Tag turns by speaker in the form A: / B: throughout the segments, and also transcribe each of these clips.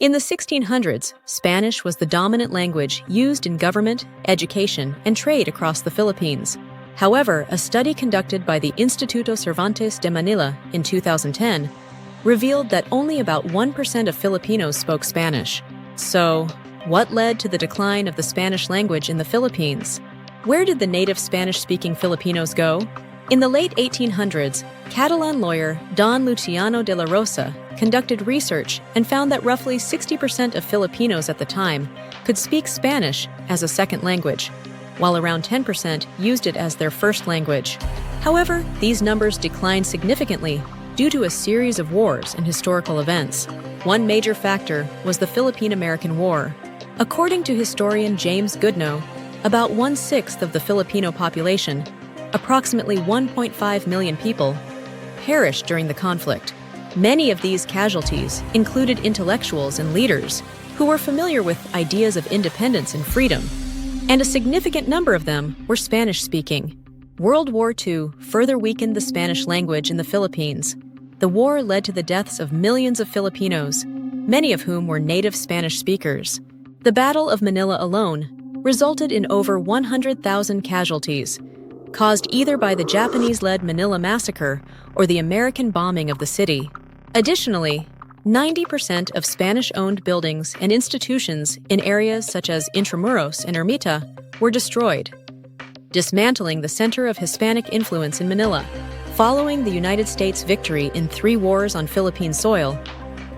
A: In the 1600s, Spanish was the dominant language used in government, education, and trade across the Philippines. However, a study conducted by the Instituto Cervantes de Manila in 2010 revealed that only about 1% of Filipinos spoke Spanish. So, what led to the decline of the Spanish language in the Philippines? Where did the native Spanish-speaking Filipinos go? In the late 1800s, Catalan lawyer Don Luciano de la Rosa conducted research and found that roughly 60% of Filipinos at the time could speak Spanish as a second language, while around 10% used it as their first language. However, these numbers declined significantly due to a series of wars and historical events. One major factor was the Philippine-American War. According to historian James Goodnow, about 1/6 of the Filipino population, approximately 1.5 million people, perished during the conflict. Many of these casualties included intellectuals and leaders who were familiar with ideas of independence and freedom, and a significant number of them were Spanish-speaking. World War II further weakened the Spanish language in the Philippines. The war led to the deaths of millions of Filipinos, many of whom were native Spanish speakers. The Battle of Manila alone resulted in over 100,000 casualties, caused either by the Japanese-led Manila Massacre or the American bombing of the city. Additionally, 90% of Spanish-owned buildings and institutions in areas such as Intramuros and Ermita were destroyed, dismantling the center of Hispanic influence in Manila. Following the United States' victory in 3 wars on Philippine soil,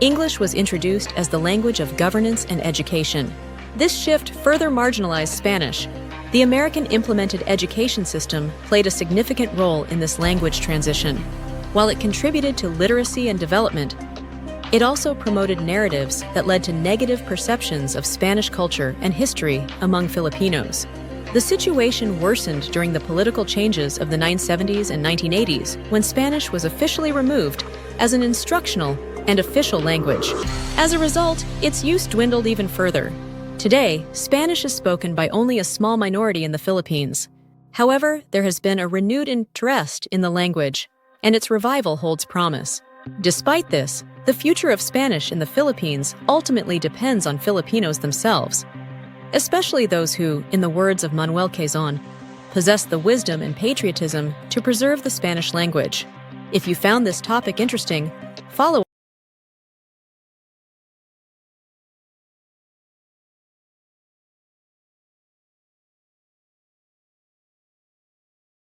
A: English was introduced as the language of governance and education. This shift further marginalized Spanish. The American-implemented education system played a significant role in this language transition. While it contributed to literacy and development, it also promoted narratives that led to negative perceptions of Spanish culture and history among Filipinos. The situation worsened during the political changes of the 1970s and 1980s when Spanish was officially removed as an instructional and official language. As a result, its use dwindled even further. Today, Spanish is spoken by only a small minority in the Philippines. However, there has been a renewed interest in the language, and its revival holds promise. Despite this, the future of Spanish in the Philippines ultimately depends on Filipinos themselves, especially those who, in the words of Manuel Quezon, possess the wisdom and patriotism to preserve the Spanish language. If you found this topic interesting, follow